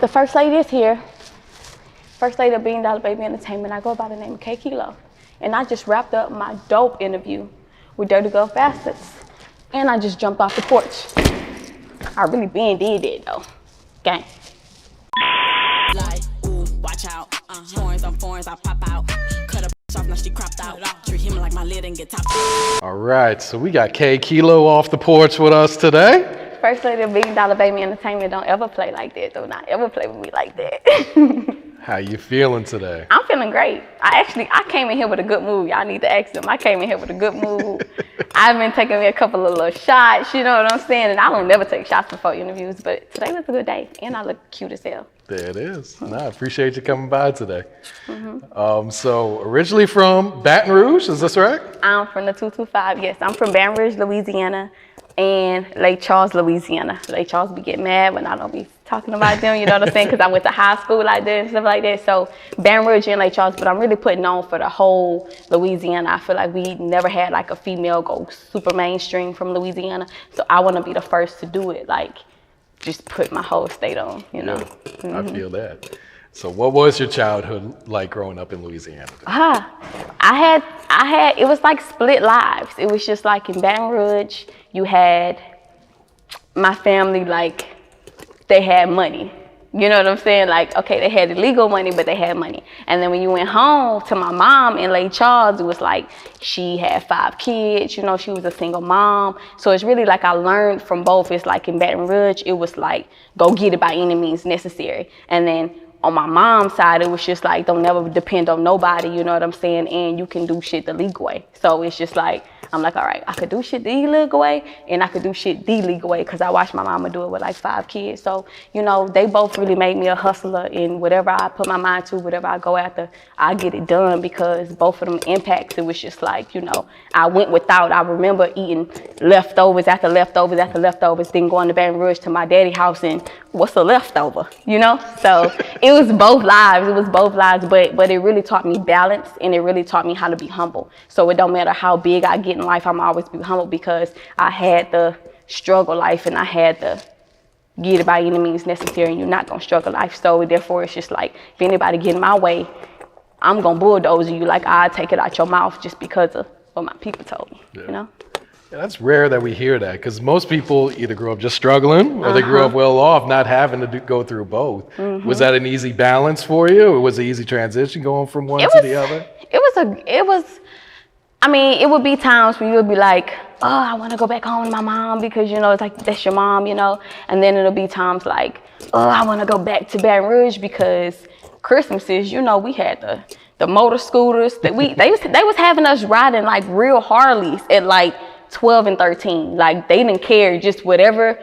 The first lady is here. First lady of DaBaby Entertainment. I go by the name of Kayy Kilo. And I just wrapped up my dope interview with Dirty Girl Facets. And I just jumped off the porch. I really been did it though. Gang. Like, ooh, watch out. Horns on foreigns, I pop out. Cut a off, now she cropped out. Treat him like my lid and get top. All right, so we got Kayy Kilo off the porch with us today. First lady of DaBaby Entertainment don't ever play like that. Do not ever play with me like that. How you feeling today? I'm feeling great. I came in here with a good mood. Y'all need to ask them. I came in here with a good mood. I've been taking me a couple of little shots, you know what I'm saying? And I don't never take shots before interviews, but today was a good day. And I look cute as hell. There it is. No, I appreciate you coming by today. So originally from Baton Rouge, is this right? I'm from the 225, yes. I'm from Baton Rouge, Louisiana, and Lake Charles, Louisiana. Lake Charles be getting mad when I don't be talking about them, you know what I'm saying? Because I went to high school like that and stuff like that. So Baton Rouge and Lake Charles, but I'm really putting on for the whole Louisiana. I feel like we never had like a female go super mainstream from Louisiana. So I want to be the first to do it, like just put my whole state on, you know? I feel that. So what was your childhood like growing up in Louisiana? I had, it was like split lives. It was just like in Baton Rouge, you had my family, like they had money. You know what I'm saying? Like, okay, they had illegal money, but they had money. And then when you went home to my mom in Lake Charles, it was like she had 5 kids, you know, she was a single mom. So it's really like I learned from both. It's like in Baton Rouge, it was like, go get it by any means necessary. And then on my mom's side, it was just like, don't never depend on nobody, you know what I'm saying? And you can do shit the legal way. So it's just like, I'm like, all right, I could do shit the illegal way and I could do shit the legal way because I watched my mama do it with like 5 kids. So, you know, they both really made me a hustler in whatever I put my mind to, whatever I go after, I get it done because both of them impacts, it was just like, you know, I went without. I remember eating leftovers after leftovers after leftovers, then going to Baton Rouge to my daddy's house and what's a leftover, you know? So it was both lives, but it really taught me balance and it really taught me how to be humble. So it don't matter how big I get in life, I'm always be humble because I had the struggle life and I had the get it by any means necessary and you're not gonna struggle life. So therefore it's just like, if anybody get in my way, I'm gonna bulldoze you, like I take it out your mouth just because of what my people told me, you know? Yeah, that's rare that we hear that because most people either grew up just struggling or they grew up well off, not having to go through both. Was that an easy balance for you or was it an easy transition going from one to the other? It would be times where you would be like, oh, I want to go back home with my mom because, you know, it's like, that's your mom, you know? And then it'll be times like, oh, I want to go back to Baton Rouge because Christmases, you know, we had the motor scooters that they was having us riding like real Harleys at like 12 and 13. Like they didn't care, just whatever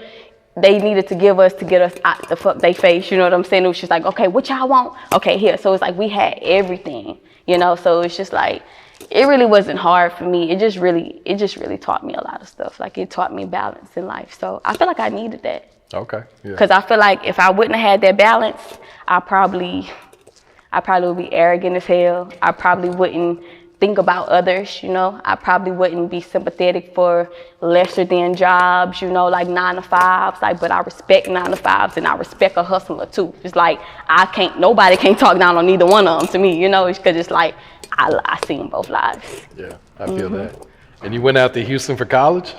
they needed to give us to get us out the fuck they face, you know what I'm saying? It was just like, okay, what y'all want? Okay, here. So it's like we had everything, you know? So it's just like, it really wasn't hard for me. It just really taught me a lot of stuff. Like it taught me balance in life. So I feel like I needed that. Okay. Yeah. Because I feel like if I wouldn't have had that balance, I probably would be arrogant as hell. I probably wouldn't think about others, you know. I probably wouldn't be sympathetic for lesser than jobs, you know, like 9 to 5s. Like, but I respect 9 to 5s and I respect a hustler too. It's like nobody can talk down on neither one of them to me, you know. It's because it's like I seen both lives. Yeah, I feel that. And you went out to Houston for college?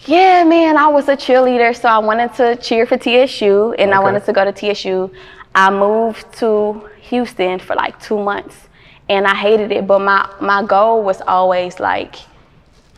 Yeah, man, I was a cheerleader, so I wanted to cheer for TSU, and I wanted to go to TSU. I moved to Houston for like 2 months, and I hated it, but my goal was always like,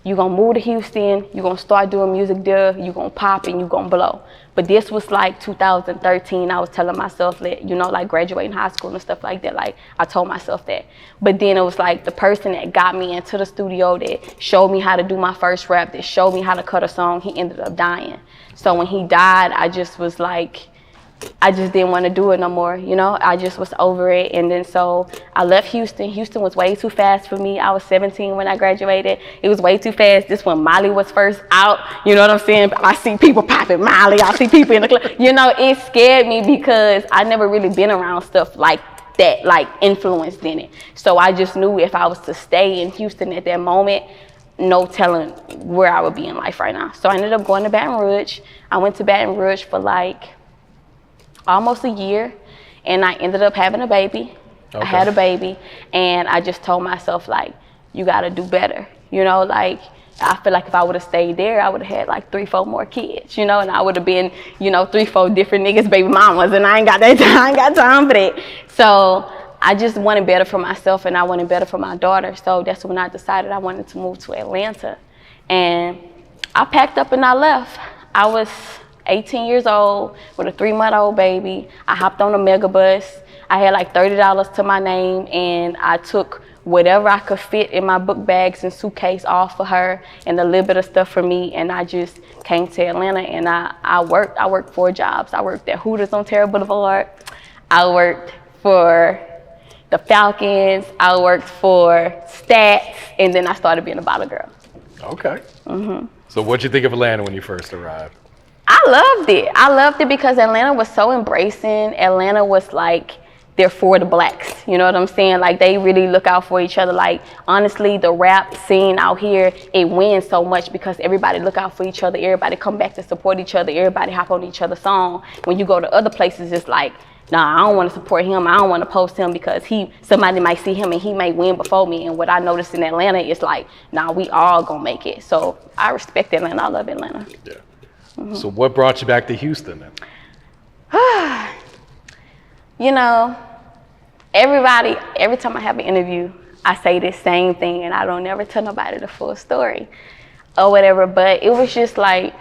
you're gonna move to Houston, you're gonna start doing music there, you're gonna pop and you're gonna blow. But this was like 2013, I was telling myself that, you know, like graduating high school and stuff like that, like I told myself that. But then it was like the person that got me into the studio, that showed me how to do my first rap, that showed me how to cut a song, he ended up dying. So when he died, I just was like, I just didn't want to do it no more, you know? I just was over it. And then so I left Houston. Houston was way too fast for me. I was 17 when I graduated. It was way too fast. This when Molly was first out, you know what I'm saying? I see people popping Molly. I see people in the club. You know, it scared me because I never really been around stuff like that, like influenced in it. So I just knew if I was to stay in Houston at that moment, no telling where I would be in life right now. So I ended up going to Baton Rouge. I went to Baton Rouge for like almost a year, and I ended up having a baby. I had a baby, and I just told myself, like, you got to do better. You know, like, I feel like if I would have stayed there, I would have had like 3-4 more kids, you know, and I would have been, you know, 3-4 different niggas' baby mamas, and I ain't got that time. I ain't got time for that. So I just wanted better for myself, and I wanted better for my daughter. So that's when I decided I wanted to move to Atlanta. And I packed up and I left. I was 18 years old with a 3-month-old baby. I hopped on a mega bus. I had like $30 to my name, and I took whatever I could fit in my book bags and suitcase off for her, and a little bit of stuff for me, and I just came to Atlanta, and I worked 4 jobs. I worked at Hooters on Terra Boulevard. I worked for the Falcons. I worked for Stats, and then I started being a bottle girl. Okay. So what'd you think of Atlanta when you first arrived? I loved it. I loved it because Atlanta was so embracing. Atlanta was like, they're for the blacks, you know what I'm saying? Like, they really look out for each other. Like, honestly, the rap scene out here, it wins so much because everybody look out for each other. Everybody come back to support each other. Everybody hop on each other's song. When you go to other places, it's like, nah, I don't want to support him. I don't want to post him because somebody might see him and he may win before me. And what I noticed in Atlanta is like, nah, we all gonna make it. So I respect Atlanta. I love Atlanta. Yeah. So what brought you back to Houston then? You know, every time I have an interview, I say this same thing, and I don't never tell nobody the full story or whatever, but it was just like,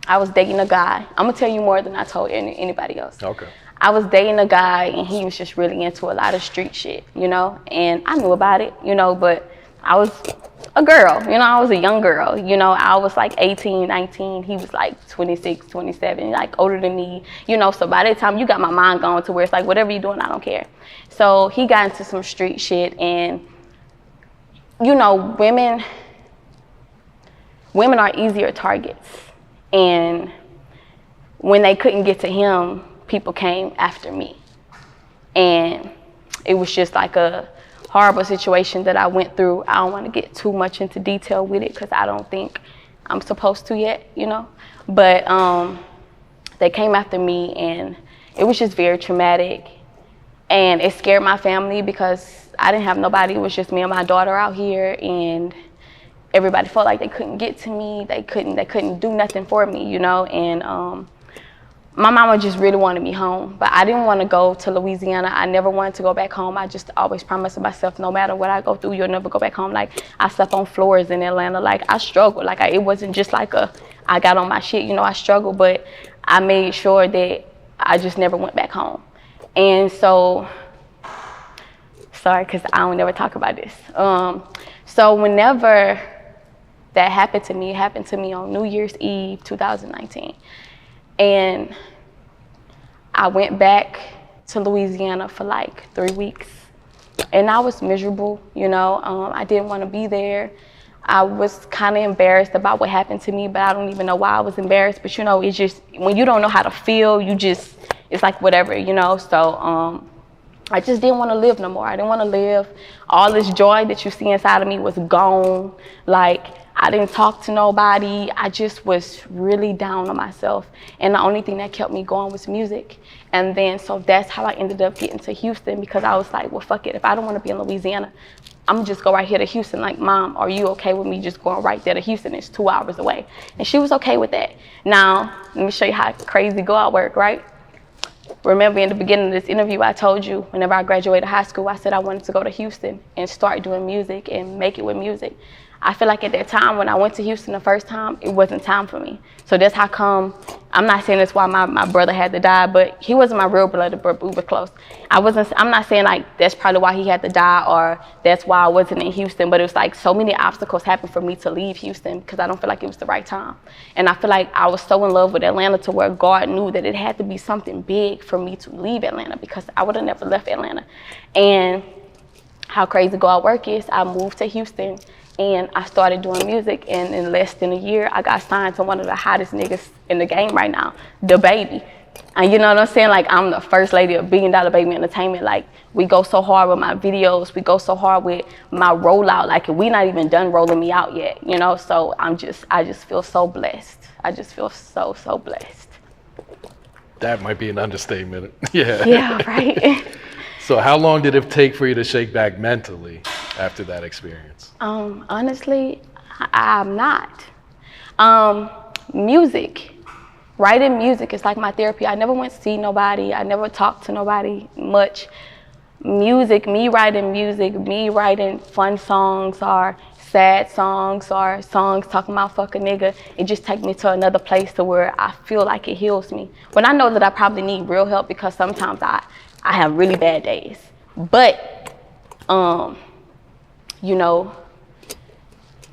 I was dating a guy. I'm gonna tell you more than I told anybody else. Okay. I was dating a guy, and he was just really into a lot of street shit, you know, and I knew about it, you know, but I was a girl, you know, I was a young girl, you know, I was like 18, 19, he was like 26, 27, like older than me, you know, so by that time you got my mind going to where it's like, whatever you're doing, I don't care. So he got into some street shit, and, you know, women are easier targets, and when they couldn't get to him, people came after me, and it was just like a horrible situation that I went through. I don't want to get too much into detail with it because I don't think I'm supposed to yet, you know. But they came after me, and it was just very traumatic. And it scared my family because I didn't have nobody. It was just me and my daughter out here, and everybody felt like they couldn't get to me. They couldn't do nothing for me, you know. And my mama just really wanted me home, but I didn't want to go to Louisiana. I never wanted to go back home. I just always promised myself, no matter what I go through, you'll never go back home. Like, I slept on floors in Atlanta. Like, I struggled. Like, it wasn't just like I got on my shit, you know, I struggled, but I made sure that I just never went back home. And so, sorry, because I don't never talk about this. So whenever that happened to me, it happened to me on New Year's Eve, 2019. And I went back to Louisiana for like 3 weeks, and I was miserable, you know. I didn't want to be there. I was kind of embarrassed about what happened to me, but I don't even know why I was embarrassed. But, you know, it's just, when you don't know how to feel, it's like whatever, you know. So I just didn't want to live no more. I didn't want to live. All this joy that you see inside of me was gone. Like, I didn't talk to nobody. I just was really down on myself. And the only thing that kept me going was music. And then, so that's how I ended up getting to Houston, because I was like, well, fuck it. If I don't want to be in Louisiana, I'm gonna just go right here to Houston. Like, Mom, are you okay with me just going right there to Houston? It's 2 hours away. And she was okay with that. Now, let me show you how crazy go I work, right? Remember in the beginning of this interview, I told you whenever I graduated high school, I said I wanted to go to Houston and start doing music and make it with music. I feel like at that time, when I went to Houston the first time, it wasn't time for me. So that's how come, I'm not saying that's why my brother had to die, but he wasn't my real brother, but we were close. I'm not saying like that's probably why he had to die or that's why I wasn't in Houston, but it was like so many obstacles happened for me to leave Houston because I don't feel like it was the right time. And I feel like I was so in love with Atlanta to where God knew that it had to be something big for me to leave Atlanta, because I would have never left Atlanta. And how crazy God work is, I moved to Houston and I started doing music, and in less than a year, I got signed to one of the hottest niggas in the game right now, DaBaby. And you know what I'm saying? Like, I'm the first lady of $1 Billion Baby Entertainment. Like, we go so hard with my videos. We go so hard with my rollout. Like, we not even done rolling me out yet, you know? So I just feel so blessed. I just feel so blessed. That might be an understatement. Yeah. Yeah, right. So how long did it take for you to shake back mentally after that experience? Honestly, I'm not. Music. Writing music is like my therapy. I never went to see nobody. I never talked to nobody much. Music, me writing fun songs or sad songs or songs talking about fuck a nigga, it just takes me to another place to where I feel like it heals me. When I know that I probably need real help because sometimes I have really bad days. But, you know,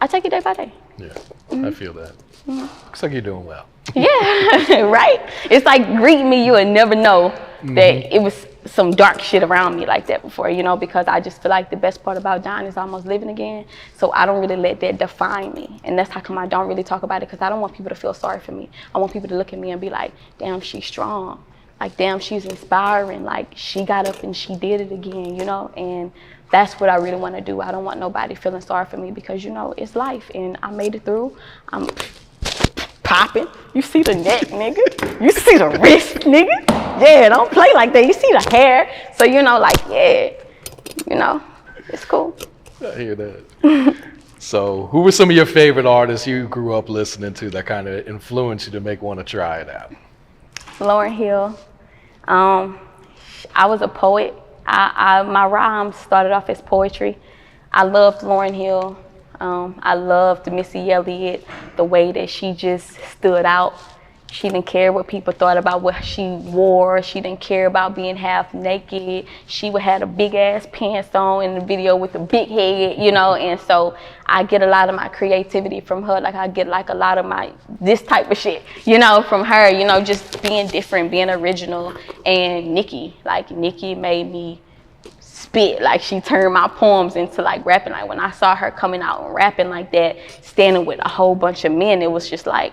I take it day by day. Yeah, I feel that. Looks like you're doing well. Yeah, right? It's like greeting me, you would never know that it was some dark shit around me like that before, you know, because I just feel like the best part about dying is almost living again. So I don't really let that define me. And that's how come I don't really talk about it, because I don't want people to feel sorry for me. I want people to look at me and be like, damn, she's strong. Like, damn, she's inspiring. Like, she got up and she did it again, you know? And that's what I really want to do. I don't want nobody feeling sorry for me because, you know, it's life and I made it through. I'm popping. You see the neck, nigga. You see the wrist, nigga. Yeah, don't play like that. You see the hair. So, you know, like, yeah, you know, it's cool. I hear that. So who were some of your favorite artists you grew up listening to that kind of influenced you to make want to try it out? Lauryn Hill. I was a poet. My rhymes started off as poetry. I loved Lauryn Hill. I loved Missy Elliott, the way that she just stood out. She didn't care what people thought about what she wore. She didn't care about being half naked. She would have a big ass pants on in the video with a big head, you know, and so I get a lot of my creativity from her. Like I get like a lot of my, this type of shit, you know, from her, you know, just being different, being original. And Nicki made me spit. Like she turned my poems into like rapping. Like when I saw her coming out and rapping like that, standing with a whole bunch of men, it was just like,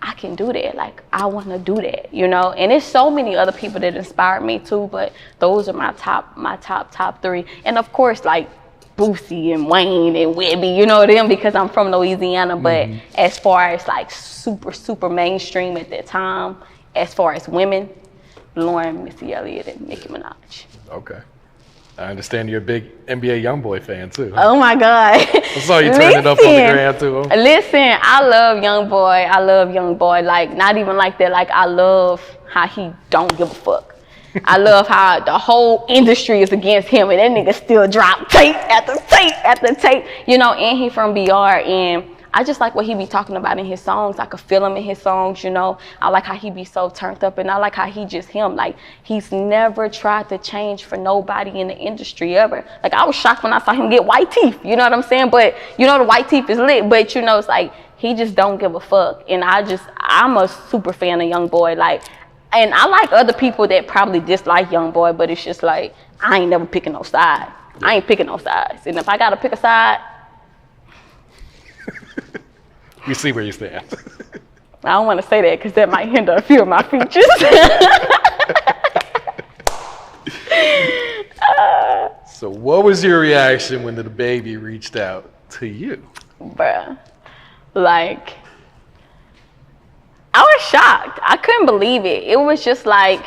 I can do that. Like, I want to do that, you know? And there's so many other people that inspired me too, but those are my top three. And of course, like Boosie and Wayne and Webby, you know them because I'm from Louisiana. But as far as like super mainstream at that time, as far as women, Lauren, Missy Elliott, and Nicki Minaj. Okay. I understand you're a big NBA YoungBoy fan too. Oh my God. I saw you turn it up on the gram too. Listen, I love YoungBoy. Like, not even like that. Like, I love how he don't give a fuck. I love how the whole industry is against him and that nigga still drop tape after tape after tape. You know, and he from BR, and I just like what he be talking about in his songs. I could feel him in his songs, you know. I like how he be so turned up, and I like how he just him. Like, he's never tried to change for nobody in the industry ever. Like, I was shocked when I saw him get white teeth, you know what I'm saying? But, you know, the white teeth is lit, but, you know, it's like, he just don't give a fuck. And I'm a super fan of YoungBoy. Like, and I like other people that probably dislike YoungBoy, but it's just like, I ain't never picking no side. I ain't picking no sides. And if I gotta pick a side, You see where you stand. I don't want to say that because that might hinder a few of my features. So what was your reaction when DaBaby reached out to you? Bruh, like, I was shocked. I couldn't believe it. It was just like,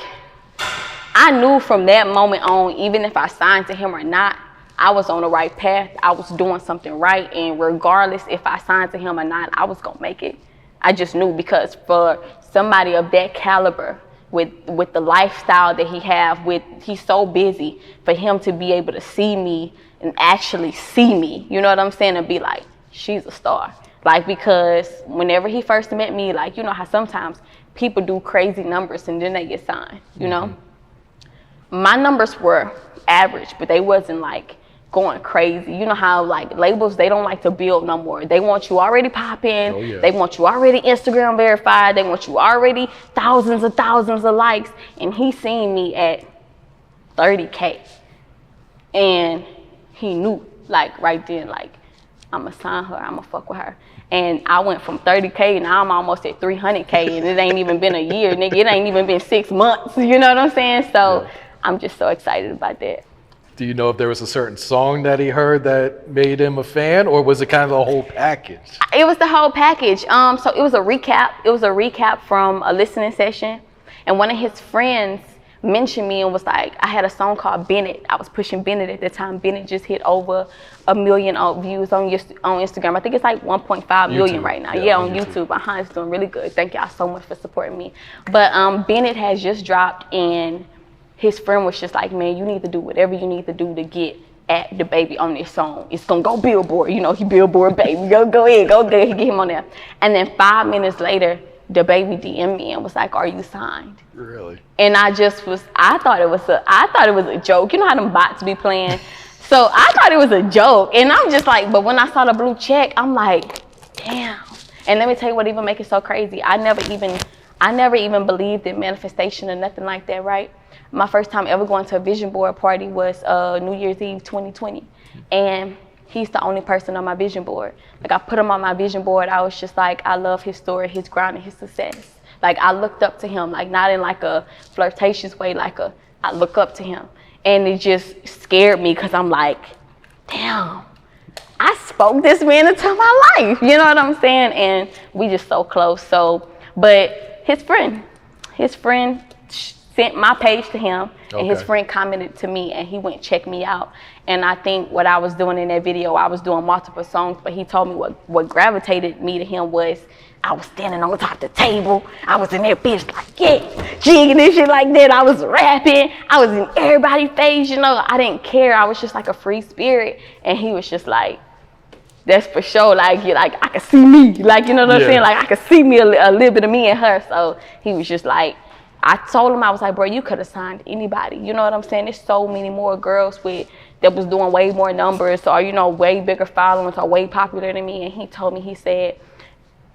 I knew from that moment on, even if I signed to him or not, I was on the right path. I was doing something right, and regardless if I signed to him or not, I was gonna make it. I just knew, because for somebody of that caliber, with the lifestyle that he have, he's so busy, for him to be able to see me and actually see me, you know what I'm saying, and be like, she's a star. Like, because whenever he first met me, like, you know how sometimes people do crazy numbers and then they get signed, you know? My numbers were average, but they wasn't like going crazy. You know how like labels, they don't like to build no more. They want you already popping. Oh, yeah. They want you already Instagram verified. They want you already thousands of likes. And he seen me at 30K. And he knew, like, right then, like, I'ma sign her, I'ma fuck with her. And I went from 30K, now I'm almost at 300K, and it ain't even been a year, nigga. It ain't even been 6 months, you know what I'm saying? So yeah. I'm just so excited about that. Do you know if there was a certain song that he heard that made him a fan, or was it kind of the whole package? It was the whole package. So it was a recap. It was a recap from a listening session. And one of his friends mentioned me and was like, I had a song called Bennett. I was pushing Bennett at the time. Bennett just hit over 1 million views on Instagram. I think it's like 1.5 million right now. Yeah, on YouTube. It's doing really good. Thank y'all so much for supporting me. But Bennett has just dropped, and his friend was just like, man, you need to do whatever you need to do to get at DaBaby on this song. It's gonna go Billboard. You know, he Billboard baby. Go ahead, get him on there. And then 5 minutes later, DaBaby DM'd me and was like, are you signed? Really? And I thought it was a joke. You know how them bots be playing? So I thought it was a joke. And I'm just like, but when I saw the blue check, I'm like, damn. And let me tell you what even make it so crazy. I never even believed in manifestation or nothing like that, right? My first time ever going to a vision board party was New Year's Eve 2020. And he's the only person on my vision board. Like, I put him on my vision board. I was just like, I love his story, his grind, and his success. Like, I looked up to him, like, not in like a flirtatious way, I look up to him. And it just scared me because I'm like, damn, I spoke this man into my life. You know what I'm saying? And we just so close. So, but his friend sent my page to him, and his friend commented to me, and he went check me out. And I think what I was doing in that video, I was doing multiple songs, but he told me what gravitated me to him was I was standing on top of the table. I was in there bitch like, yeah, jigging and shit like that. I was rapping. I was in everybody's face, you know. I didn't care. I was just like a free spirit. And he was just like, that's for sure. Like, I could see me. Like, you know what I'm saying? Like, I could see me a little bit of me and her. So he was just like, I told him, I was like, bro, you could have signed anybody. You know what I'm saying? There's so many more girls that was doing way more numbers or, you know, way bigger followings or way popular than me. And he told me, he said,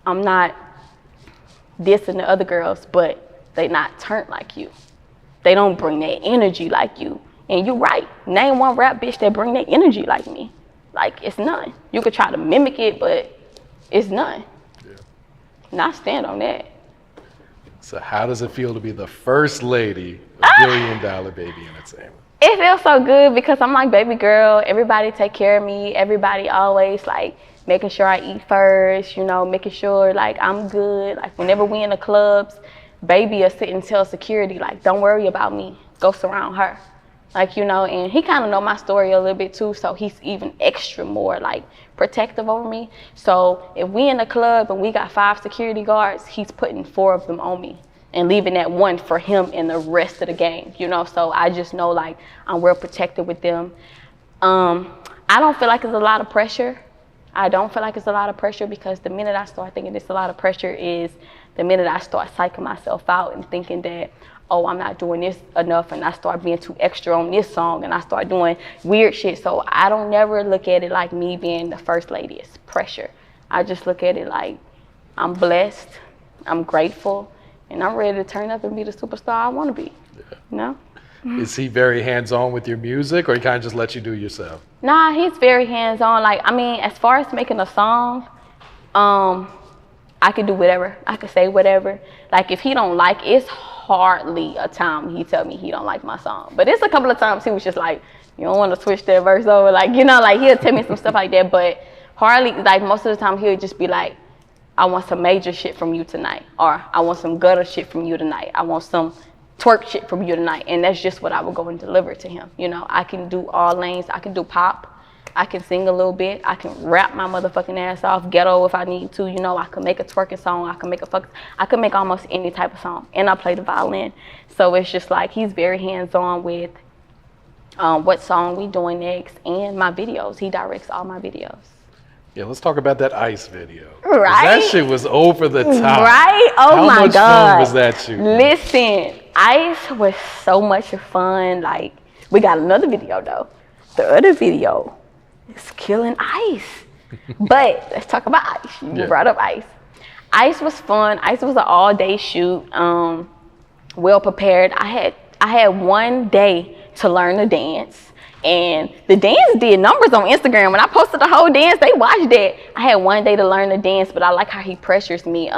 I'm not dissing the other girls, but they not turned like you. They don't bring that energy like you. And you're right. Name one rap bitch that bring that energy like me. Like, it's none. You could try to mimic it, but it's none. Yeah. And I stand on that. So how does it feel to be the first lady of $1 billion baby entertainment? It feels so good because I'm like, baby girl, everybody take care of me. Everybody always like making sure I eat first, you know, making sure like I'm good. Like whenever we in the clubs, baby will sit and tell security, like, don't worry about me. Go surround her. Like, you know, and he kind of know my story a little bit too, so he's even extra more like protective over me. So if we in the club and we got 5 security guards, he's putting 4 of them on me and leaving that 1 for him and the rest of the gang, you know. So I just know like I'm real protected with them. I don't feel like it's a lot of pressure. I don't feel like it's a lot of pressure because the minute I start thinking it's a lot of pressure is the minute I start psyching myself out and thinking that, oh, I'm not doing this enough, and I start being too extra on this song, and I start doing weird shit. So I don't never look at it like me being the first lady. It's pressure. I just look at it like I'm blessed, I'm grateful, and I'm ready to turn up and be the superstar I want to be. Yeah. You know? Is he very hands-on with your music, or he kind of just lets you do yourself? Nah, he's very hands-on. Like, I mean, as far as making a song, I could do whatever. I could say whatever. Like, if he don't like, it's hardly a time he tell me he don't like my song. But it's a couple of times he was just like, you don't want to switch that verse over. Like, you know, like he'll tell me some stuff like that. But hardly, like most of the time he'll just be like, I want some major shit from you tonight. Or I want some gutter shit from you tonight. I want some twerk shit from you tonight. And that's just what I would go and deliver to him. You know, I can do all lanes. I can do pop. I can sing a little bit. I can rap my motherfucking ass off, ghetto if I need to. You know, I can make a twerking song. I can make almost any type of song. And I play the violin. So it's just like he's very hands-on with what song we doing next and my videos. He directs all my videos. Yeah, let's talk about that Ice video. Right? That shit was over the top. Right? Oh my God. How much fun was that shoot? Listen, Ice was so much fun. Like, we got another video though. The other video is killing Ice. But let's talk about Ice. You brought up Ice. Ice was fun. Ice was an all-day shoot. Well prepared. I had 1 day to learn the dance. And the dance did numbers on Instagram. When I posted the whole dance, they watched it. I had 1 day to learn the dance, but I like how he pressures me.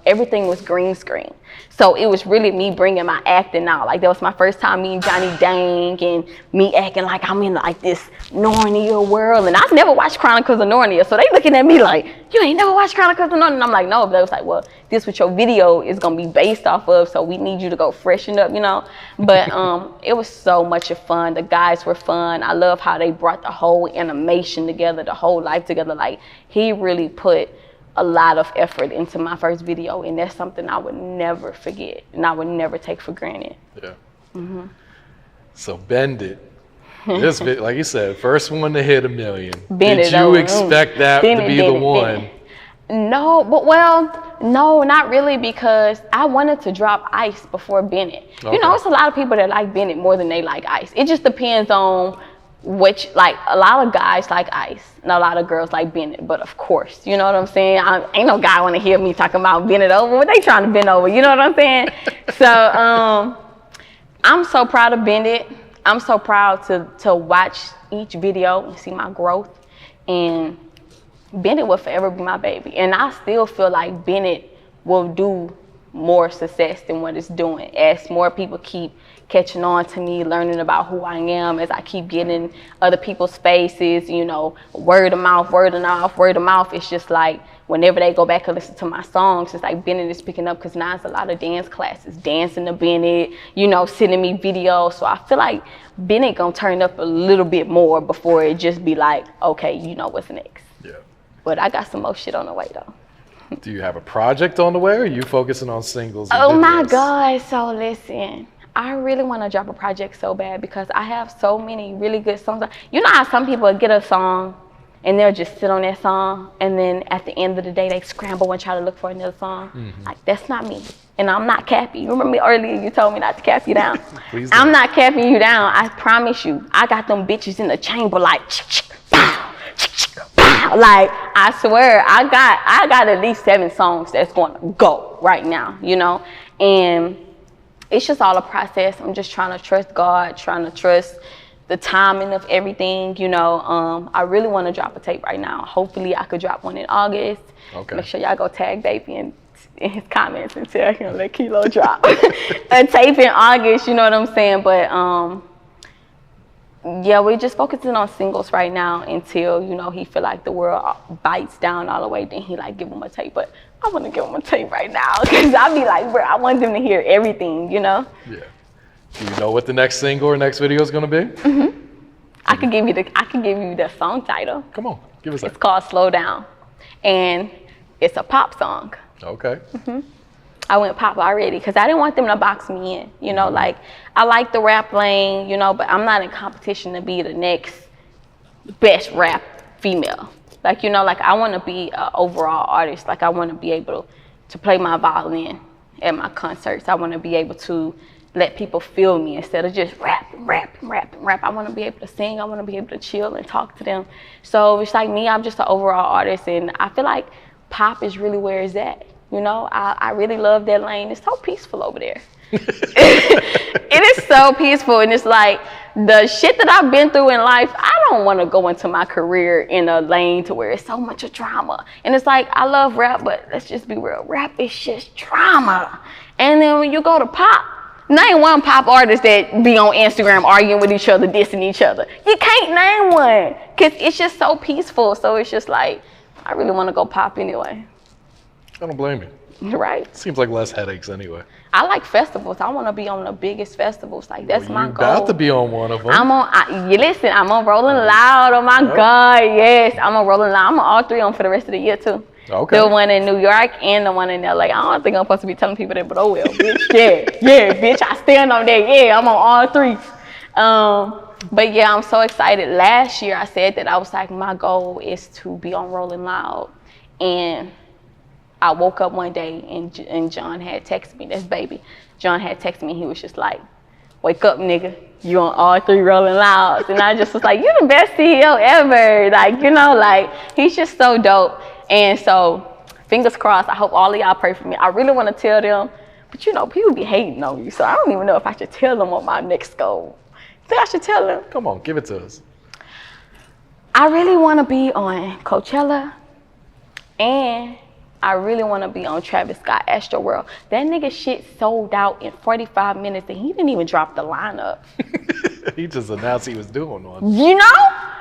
Everything was green screen. So it was really me bringing my acting out. Like that was my first time meeting Johnny Dang and me acting like I'm in like this Narnia world. And I've never watched Chronicles of Narnia. So they looking at me like, you ain't never watched Chronicles of Narnia? And I'm like, no. But they was like, well, this what your video is going to be based off of. So we need you to go freshen up, you know. But it was so much of fun. The guys were fun. I love how they brought the whole animation together, the whole life together. Like he really put a lot of effort into my first video, and that's something I would never forget and I would never take for granted. Yeah. So Bend It. This video, like you said, first one to hit 1 million. Did you expect that to be the one? No, but well, no, not really, because I wanted to drop Ice before Bennett. You know, it's a lot of people that like Bennett more than they like Ice. It just depends on which, like a lot of guys like Ice and a lot of girls like Bennett, but of course, you know what I'm saying? Ain't no guy want to hear me talking about Bennett over. What they trying to bend over, you know what I'm saying? So I'm so proud of Bennett. I'm so proud to watch each video and see my growth, and Bennett will forever be my baby. And I still feel like Bennett will do more success than what it's doing as more people keep catching on to me, learning about who I am, as I keep getting other people's faces, you know, word of mouth, word of mouth, word of mouth. It's just like whenever they go back and listen to my songs, it's like Bennett is picking up, because now it's a lot of dance classes, dancing to Bennett, you know, sending me videos. So I feel like Bennett gonna turn up a little bit more before it just be like, okay, you know what's next. Yeah. But I got some more shit on the way though. Do you have a project on the way, or are you focusing on singles and Oh videos? my God, so listen. I really want to drop a project so bad because I have so many really good songs. You know how some people get a song and they'll just sit on that song, and then at the end of the day they scramble and try to look for another song? Like, that's not me. And I'm not capping. You remember earlier you told me not to cap you down? Please I'm not capping you down. I promise you. I got them bitches in the chamber like, pow, pow. Like, I swear, I got at least 7 songs that's going to go right now, you know? And it's just all a process. I'm just trying to trust God, trying to trust the timing of everything, you know. I really want to drop a tape right now. Hopefully I could drop one in August. Okay. Make sure y'all go tag Baby in his comments and tell him let Kilo drop a tape in August, you know what I'm saying? But yeah, we're just focusing on singles right now until, you know, he feel like the world bites down all the way, then he like give him a tape. But I want to give him a tape right now, because I be like, bro, I want them to hear everything, you know? Yeah. Do you know what the next single or next video is going to be? I can give you the song title. Come on, give us that. It's called Slow Down, and it's a pop song. Okay. I went pop already because I didn't want them to box me in, you know, like I like the rap lane, you know, but I'm not in competition to be the next best rap female. Like, you know, like I want to be an overall artist. Like I want to be able to play my violin at my concerts. I want to be able to let people feel me instead of just rap. I want to be able to sing. I want to be able to chill and talk to them. So it's like me, I'm just an overall artist, and I feel like pop is really where it's at. You know, I really love that lane. It's so peaceful over there. It is so peaceful, and it's like the shit that I've been through in life, I don't want to go into my career in a lane to where it's so much of drama. And it's like, I love rap, but let's just be real. Rap is just drama. And then when you go to pop, name one pop artist that be on Instagram arguing with each other, dissing each other. You can't name one, because it's just so peaceful. So it's just like, I really want to go pop anyway. I don't blame you. Right. Seems like less headaches anyway. I like festivals. I want to be on the biggest festivals. Like, that's my goal. You about to be on one of them. I'm on Rolling Loud. Oh my God, yes. I'm on Rolling Loud. I'm on all 3 on for the rest of the year too. Okay. The one in New York and the one in LA. I don't think I'm supposed to be telling people that, but oh well, bitch. Yeah, bitch. I stand on that. Yeah, I'm on all 3. But yeah, I'm so excited. Last year I said that I was like, my goal is to be on Rolling Loud, and I woke up one day and John had texted me, that's Baby. John had texted me, he was just like, wake up, nigga. You on all 3 Rolling Louds. And I just was like, you're the best CEO ever. Like, you know, like, he's just so dope. And so, fingers crossed, I hope all of y'all pray for me. I really want to tell them, but you know, people be hating on you. So I don't even know if I should tell them what my next goal. Think I should tell them? Come on, give it to us. I really want to be on Coachella, and I really want to be on Travis Scott Astroworld. That nigga shit sold out in 45 minutes and he didn't even drop the lineup. He just announced he was doing one. You know?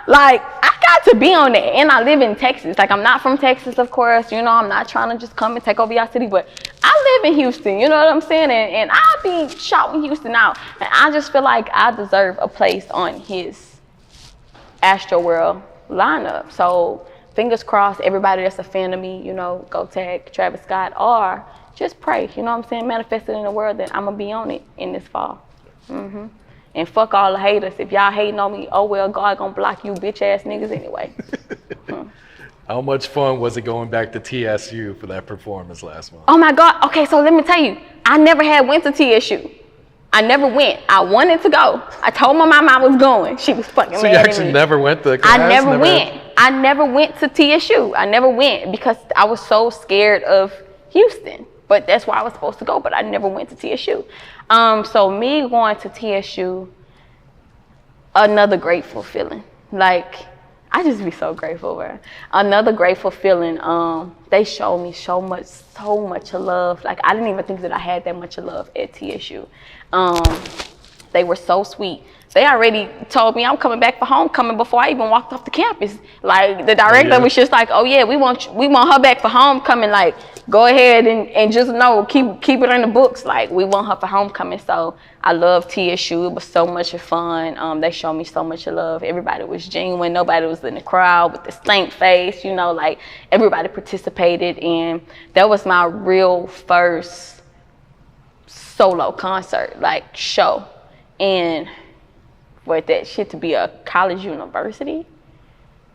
Like, I got to be on there. And I live in Texas. Like, I'm not from Texas, of course. You know, I'm not trying to just come and take over your city. But I live in Houston. You know what I'm saying? And I be shouting Houston out. And I just feel like I deserve a place on his Astroworld lineup. So, fingers crossed, everybody that's a fan of me, you know, go tag Travis Scott or just pray. You know what I'm saying? Manifest it in the world that I'm going to be on it in this fall. Mm-hmm. And fuck all the haters. If y'all hating on me, oh well, God gonna block you bitch ass niggas anyway. How much fun was it going back to TSU for that performance last month? Oh my God. Okay, so let me tell you, I never had went to TSU. I never went. I wanted to go. I told my mom I was going. She was fucking So mad you at actually me. never went to class? I never went. I never went to TSU. I never went because I was so scared of Houston. But that's why I was supposed to go, but I never went to TSU. So me going to TSU, another grateful feeling. Like, I just be so grateful, bro. Another grateful feeling. They showed me so much love. Like, I didn't even think that I had that much love at TSU. They were so sweet. They already told me I'm coming back for homecoming before I even walked off the campus. Like, the director was just like, oh yeah, we want her back for homecoming. Like, go ahead and just know, keep it in the books. Like, we want her for homecoming. So I love TSU. It was so much fun. They showed me so much love. Everybody was genuine. Nobody was in the crowd with the stank face. You know, like, everybody participated. And that was my real first solo concert, like, show. And for that shit to be a college university,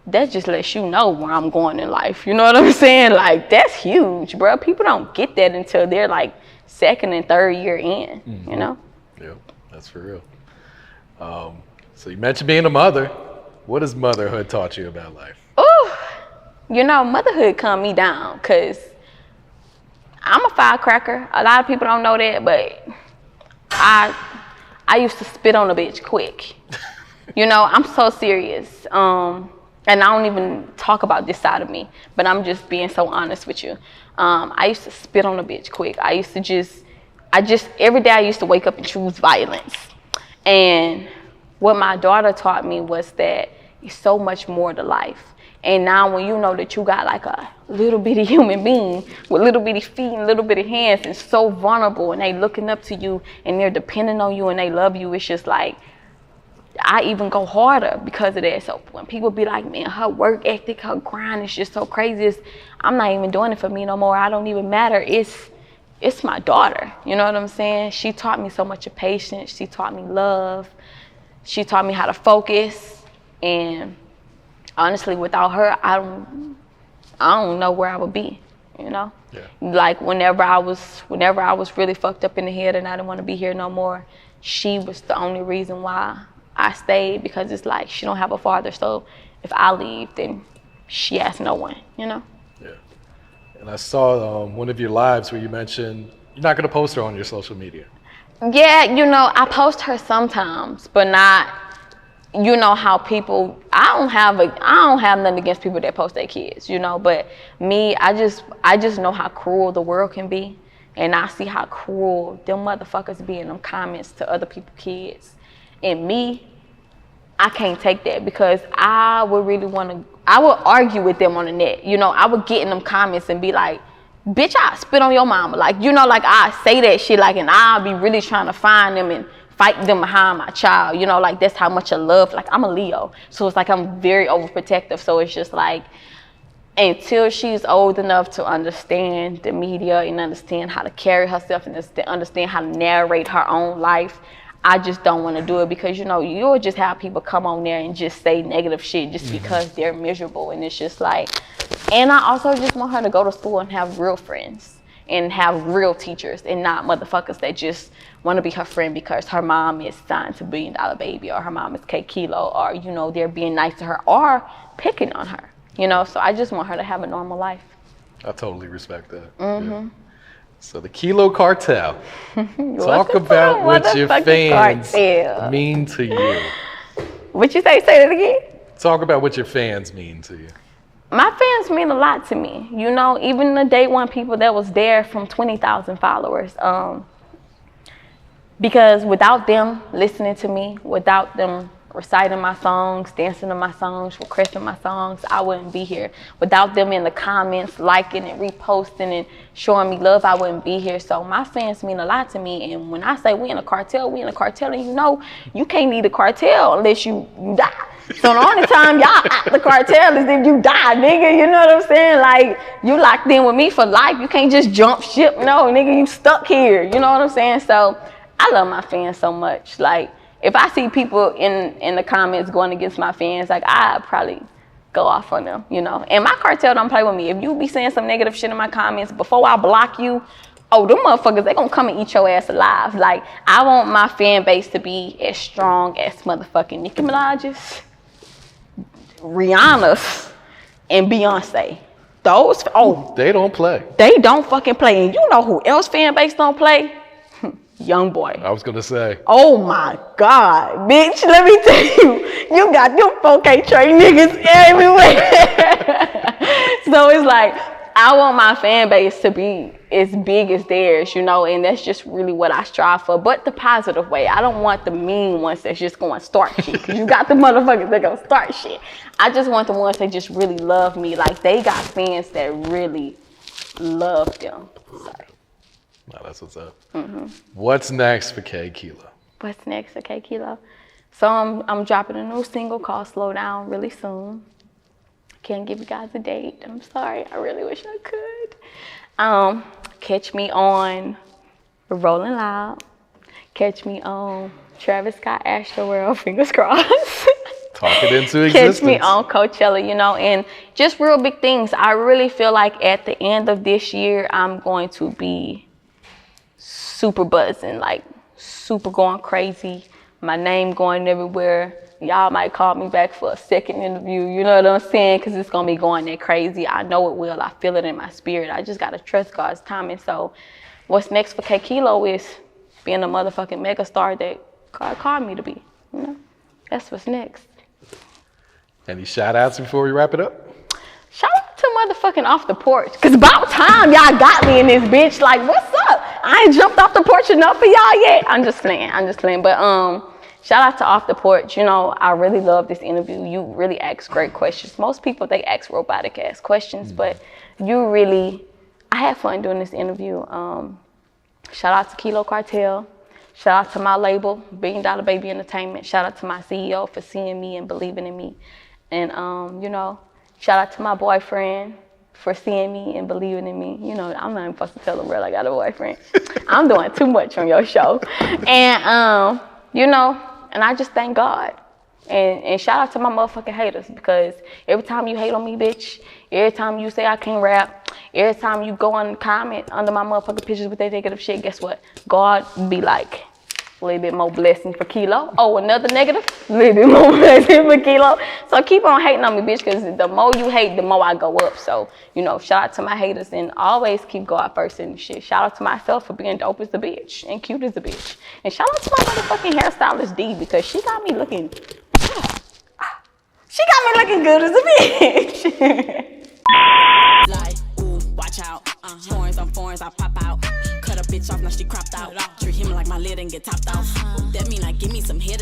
that just lets you know where I'm going in life. You know what I'm saying? Like, that's huge, bro. People don't get that until they're like second and third year in, you know? Yeah, that's for real. So you mentioned being a mother. What has motherhood taught you about life? Ooh, you know, motherhood calmed me down because I'm a firecracker. A lot of people don't know that, but I used to spit on a bitch quick. You know, I'm so serious. And I don't even talk about this side of me, but I'm just being so honest with you. I used to spit on a bitch quick. Every day I used to wake up and choose violence. And what my daughter taught me was that it's so much more to life. And now when you know that you got like a little bitty human being with little bitty feet and little bitty hands and so vulnerable and they looking up to you and they're depending on you and they love you, it's just like, I even go harder because of that. So when people be like, man, her work ethic, her grind is just so crazy, I'm not even doing it for me no more. I don't even matter. It's my daughter. You know what I'm saying? She taught me so much of patience. She taught me love. She taught me how to focus. And honestly, without her, I don't know where I would be, you know? Yeah. Like whenever I was really fucked up in the head and I didn't want to be here no more, she was the only reason why I stayed, because it's like she don't have a father, so if I leave, then she has no one, you know? Yeah. And I saw one of your lives where you mentioned you're not gonna post her on your social media. Yeah, you know, I post her sometimes, but not, you know how people, I don't have nothing against people that post their kids, you know, but me, I just know how cruel the world can be, and I see how cruel them motherfuckers be in them comments to other people's kids. And me, I can't take that, because I would argue with them on the net. You know, I would get in them comments and be like, bitch, I spit on your mama. Like, you know, like I say that shit, like, and I'll be really trying to find them and fight them behind my child. You know, like that's how much I love. Like, I'm a Leo, so it's like I'm very overprotective. So it's just like, until she's old enough to understand the media and understand how to carry herself and understand how to narrate her own life, I just don't want to do it, because, you know, you'll just have people come on there and just say negative shit just because they're miserable. And it's just like, and I also just want her to go to school and have real friends and have real teachers, and not motherfuckers that just want to be her friend because her mom is signed to $1 Billion Baby, or her mom is Kayy Kilo, or, you know, they're being nice to her or picking on her, you know? So I just want her to have a normal life. I totally respect that. Yeah. So the Kilo Cartel. Talk about what your fans mean to you. What you say? Say that again. Talk about what your fans mean to you. My fans mean a lot to me. You know, even the day one people that was there from 20,000 followers. Because without them listening to me, without them reciting my songs, dancing to my songs, requesting my songs, I wouldn't be here. Without them in the comments, liking and reposting and showing me love, I wouldn't be here. So my fans mean a lot to me. And when I say we in a cartel, and you know, you can't lead a cartel unless you die. So the only time y'all out the cartel is if you die, nigga. You know what I'm saying? Like, you locked in with me for life. You can't just jump ship. No, nigga, you stuck here. You know what I'm saying? So I love my fans so much. Like, if I see people in the comments going against my fans, like, I probably go off on them, you know. And my cartel don't play with me. If you be saying some negative shit in my comments, before I block you, oh, them motherfuckers, they gonna come and eat your ass alive. Like, I want my fan base to be as strong as motherfucking Nicki Minaj's, Rihanna's, and Beyonce. Those, oh. They don't play. They don't fucking play. And you know who else fan base don't play? Young boy. I was gonna say. Oh my God, bitch, let me tell you, you got them 4K Trey niggas everywhere. So it's like, I want my fan base to be as big as theirs, you know, and that's just really what I strive for, but the positive way. I don't want the mean ones that's just going to start shit, because you got the motherfuckers that gonna start shit. I just want the ones that just really love me, like they got fans that really love them. Sorry. No, that's what's up. What's next for Kayy Kilo? What's next for Kayy Kilo? So I'm dropping a new single called Slow Down really soon. Can't give you guys a date. I'm sorry. I really wish I could. Catch me on Rolling Loud. Catch me on Travis Scott Astroworld, fingers crossed. Talk it into existence. Catch me on Coachella, you know, and just real big things. I really feel like at the end of this year, I'm going to be super buzzing, like super going crazy. My name going everywhere. Y'all might call me back for a second interview, you know what I'm saying? Because it's going to be going that crazy. I know it will. I feel it in my spirit. I just got to trust God's timing. So what's next for Kayy Kilo is being a motherfucking megastar that God called me to be, you know? That's what's next. Any shout outs before we wrap it up? Shout out to motherfucking Off the Porch. Because about time y'all got me in this bitch. Like, what's up? I ain't jumped off the porch enough for y'all yet. I'm just playing. But shout out to Off the Porch. You know, I really love this interview. You really ask great questions. Most people, they ask robotic ass questions, but you really, I had fun doing this interview. Shout out to Kilo Cartel. Shout out to my label, $1 Billion Entertainment. Shout out to my CEO for seeing me and believing in me. And, you know, shout out to my boyfriend for seeing me and believing in me. You know, I'm not even supposed to tell him real I got a boyfriend. I'm doing too much on your show. And, you know, and I just thank God. And shout out to my motherfucking haters, because every time you hate on me, bitch, every time you say I can't rap, every time you go and comment under my motherfucking pictures with that negative shit, guess what? God be like, a little bit more blessing for Kilo. Oh, another negative? A little bit more blessing for Kilo. So keep on hating on me, bitch, because the more you hate, the more I go up. So, you know, shout out to my haters, and always keep God first and shit. Shout out to myself for being dope as a bitch and cute as a bitch. And shout out to my motherfucking hairstylist D, because she got me looking good as a bitch. Like, ooh, watch out. Horns on foreigns, I pop out. Cut a bitch off, now she cropped out. Treat him like my lid and get topped off. That mean I give me some hit.